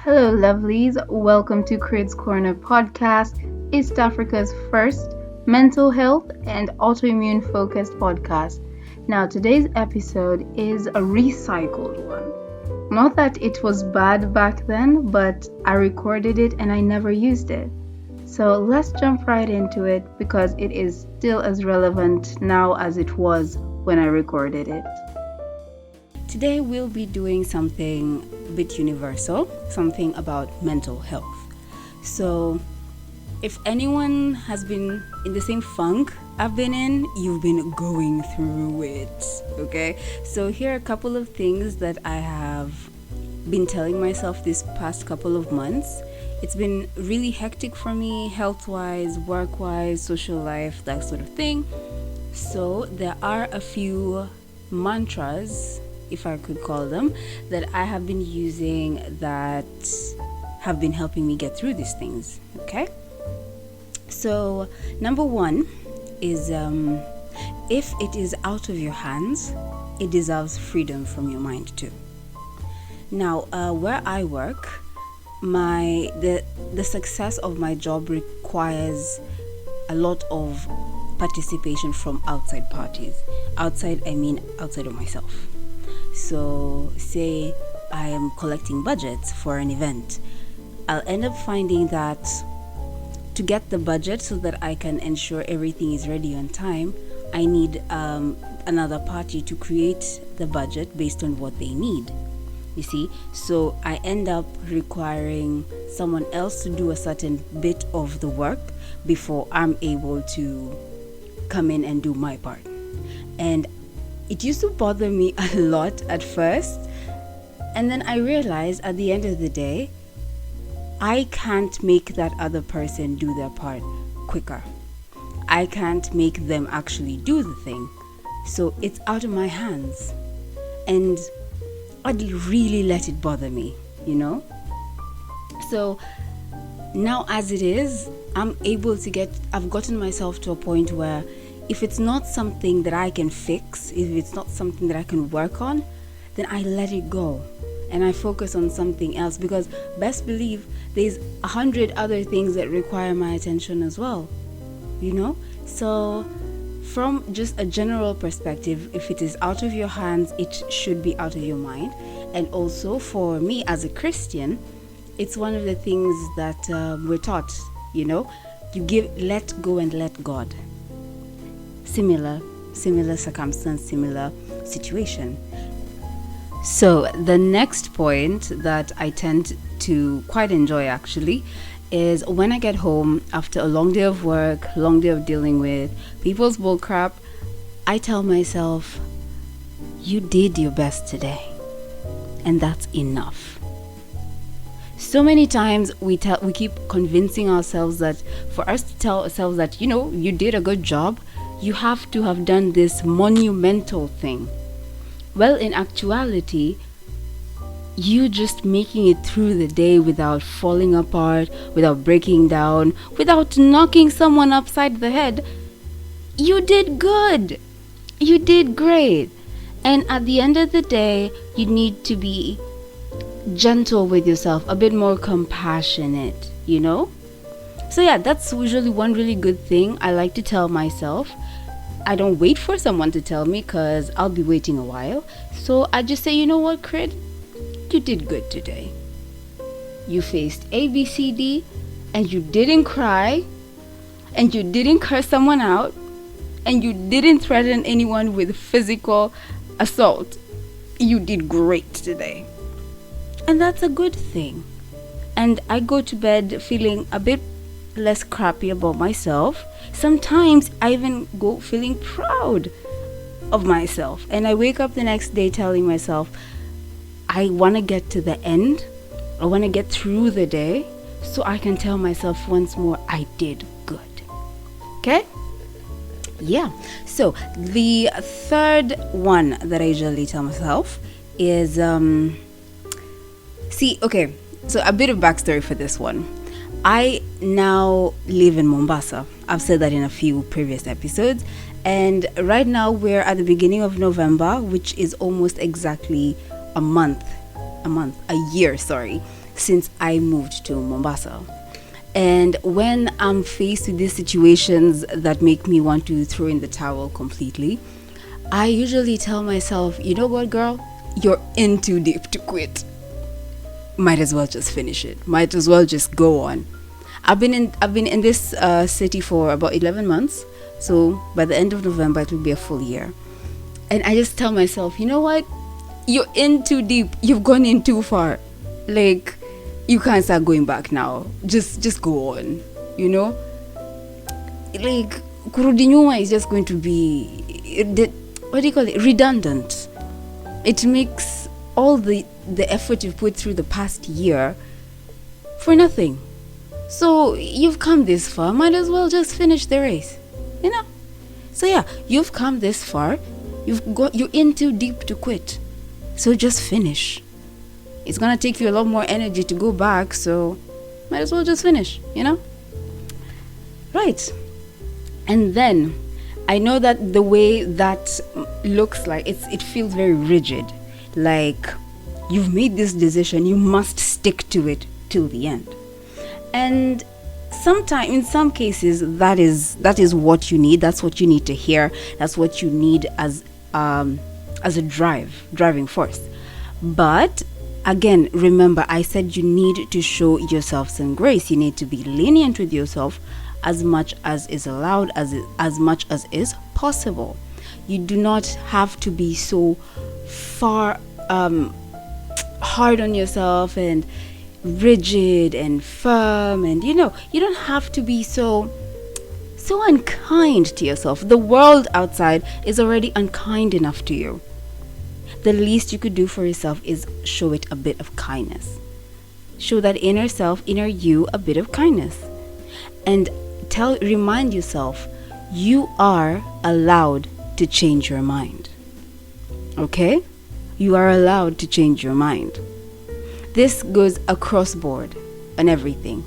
Hello, lovelies. Welcome to Crid's Corner podcast, East Africa's first mental health and autoimmune focused podcast. Now, today's episode is a recycled one. Not that it was bad back then, but I recorded it and I never used it. So let's jump right into it because it is still as relevant now as it was when I recorded it. Today we'll be doing something a bit universal, something about mental health. So if anyone has been in the same funk I've been in, you've been going through it, okay? So here are a couple of things that I have been telling myself this past couple of months. It's been really hectic for me, health-wise, work-wise, social life, that sort of thing. So there are a few mantras, if I could call them, that I have been using that have been helping me get through these things, okay? So number one is if it is out of your hands, it deserves freedom from your mind too. Now where I work, the success of my job requires a lot of participation from outside parties. Outside, I mean outside of myself. So say I am collecting budgets for an event, I'll end up finding that to get the budget so that I can ensure everything is ready on time, I need another party to create the budget based on what they need. You see, so I end up requiring someone else to do a certain bit of the work before I'm able to come in and do my part. And it used to bother me a lot at first, and then I realized at the end of the day, I can't make that other person do their part quicker. I can't make them actually do the thing. So it's out of my hands. And I'd really let it bother me, you know? So now as it is, I've gotten myself to a point where if it's not something that I can fix, if it's not something that I can work on, then I let it go and I focus on something else, because best believe there's 100 other things that require my attention as well, you know? So from just a general perspective, if it is out of your hands, it should be out of your mind. And also for me as a Christian, it's one of the things that we're taught, you know, let go and let God. Similar circumstance, similar situation. So the next point that I tend to quite enjoy actually is when I get home after a long day of work, long day of dealing with people's bullcrap, I tell myself, you did your best today, and that's enough. So many times we keep convincing ourselves that for us to tell ourselves that, you know, you did a good job, you have to have done this monumental thing. Well, in actuality, you just making it through the day without falling apart, without breaking down, without knocking someone upside the head, you did good. You did great. And at the end of the day, you need to be gentle with yourself, a bit more compassionate, you know? So yeah, that's usually one really good thing I like to tell myself. I don't wait for someone to tell me because I'll be waiting a while. So I just say, you know what, Crid? You did good today. You faced A, B, C, D, and you didn't cry, and you didn't curse someone out, and you didn't threaten anyone with physical assault. You did great today. And that's a good thing. And I go to bed feeling a bit less crappy about myself. Sometimes I even go feeling proud of myself, and I wake up the next day telling myself, I want to get to the end, I want to get through the day so I can tell myself once more, I did good. Okay? Yeah. So the third one that I usually tell myself is so a bit of backstory for this one. I now live in Mombasa. I've said that in a few previous episodes. And right now we're at the beginning of November, which is almost exactly a year, since I moved to Mombasa. And when I'm faced with these situations that make me want to throw in the towel completely, I usually tell myself, you know what, girl? You're in too deep to quit. Might as well just finish it. Might as well just go on. I've been in this city for about 11 months. So by the end of November, it will be a full year. And I just tell myself, you know what? You're in too deep. You've gone in too far. Like, you can't start going back now. Just go on. You know? Like, kurudi nyuma is just going to be, what do you call it? Redundant. It makes all the effort you've put through the past year for nothing. So you've come this far, might as well just finish the race, you know? So yeah, you've come this far, you're in too deep to quit. So just finish. It's gonna take you a lot more energy to go back, so might as well just finish, you know? Right. And then I know that the way that looks like it feels very rigid. Like, you've made this decision, you must stick to it till the end. And in some cases, that is what you need. That's what you need to hear. That's what you need as a driving force. But again, remember, I said you need to show yourself some grace. You need to be lenient with yourself as much as is allowed, as much as is possible. You do not have to be so far hard on yourself and rigid and firm, and you don't have to be so unkind to yourself. The world outside is already unkind enough to you. The least you could do for yourself is show it a bit of kindness. Show that inner self, inner you, a bit of kindness. And remind yourself, you are allowed to change your mind. Okay? You are allowed to change your mind. This goes across board on everything.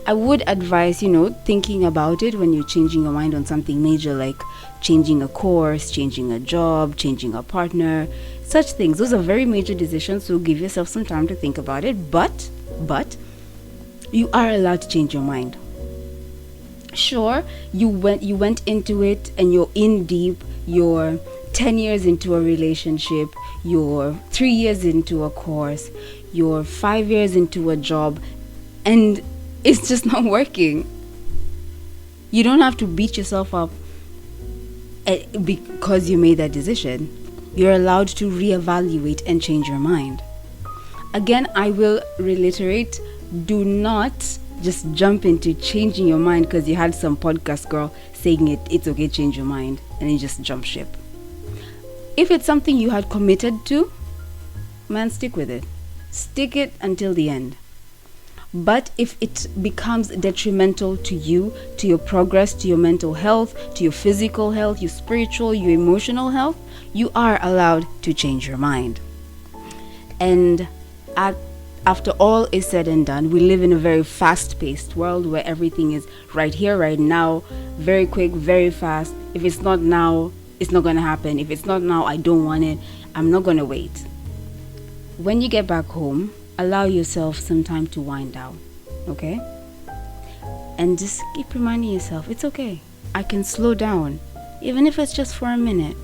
I would advise, thinking about it when you're changing your mind on something major, like changing a course, changing a job, changing a partner, such things. Those are very major decisions, so give yourself some time to think about it. But you are allowed to change your mind. Sure, you went into it and you're in deep, you're 10 years into a relationship, you're 3 years into a course, you're 5 years into a job, and it's just not working. You don't have to beat yourself up because you made that decision. You're allowed to reevaluate and change your mind. Again, I will reiterate, do not just jump into changing your mind because you had some podcast girl saying it's okay to change your mind, and then just jump ship. If it's something you had committed to, man, stick with it. Stick it until the end. But if it becomes detrimental to you, to your progress, to your mental health, to your physical health, your spiritual, your emotional health, you are allowed to change your mind. And after all is said and done, we live in a very fast-paced world where everything is right here, right now, very quick, very fast. If it's not now, it's not going to happen. If it's not now, I don't want it. I'm not going to wait. When you get back home, allow yourself some time to wind down, okay? And just keep reminding yourself, it's okay. I can slow down, even if it's just for a minute.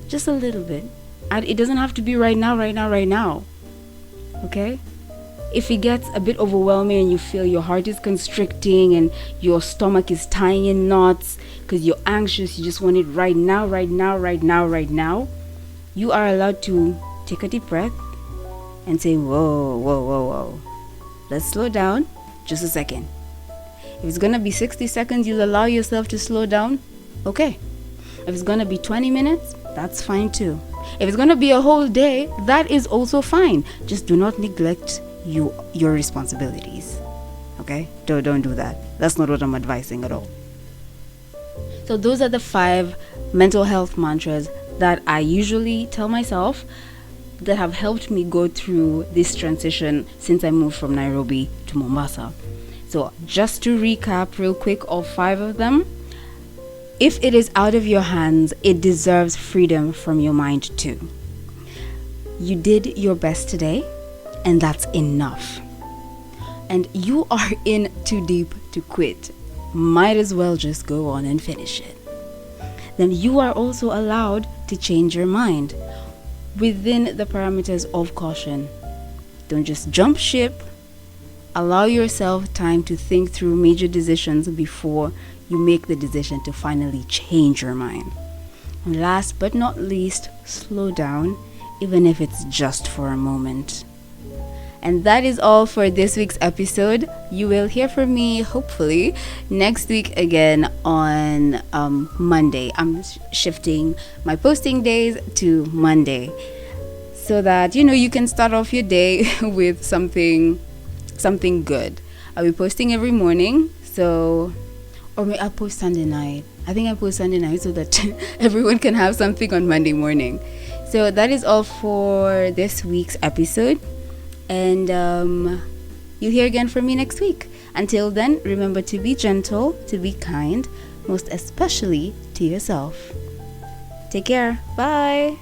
Just a little bit. It doesn't have to be right now, okay? If it gets a bit overwhelming and you feel your heart is constricting and your stomach is tying in knots because you're anxious, you just want it right now, you are allowed to take a deep breath and say, whoa. Let's slow down just a second. If it's gonna be 60 seconds, you'll allow yourself to slow down, okay. If it's gonna be 20 minutes, that's fine too. If it's gonna be a whole day, that is also fine. Just do not neglect your responsibilities, okay? Don't do that. That's not what I'm advising at all. So those are the 5 mental health mantras that I usually tell myself that have helped me go through this transition since I moved from Nairobi to Mombasa. So just to recap real quick, all 5 of them. If it is out of your hands, it deserves freedom from your mind too. You did your best today. and that's enough. And you are in too deep to quit. Might as well just go on and finish it. Then you are also allowed to change your mind within the parameters of caution. Don't just jump ship. Allow yourself time to think through major decisions before you make the decision to finally change your mind. And last but not least, slow down, even if it's just for a moment. And that is all for this week's episode. You will hear from me, hopefully, next week again on Monday. I'm shifting my posting days to Monday so that, you can start off your day with something good. I'll be posting every morning, or maybe I'll post Sunday night. I think I post Sunday night so that everyone can have something on Monday morning. So that is all for this week's episode. And you'll hear again from me next week. Until then, remember to be gentle, to be kind, most especially to yourself. Take care. Bye.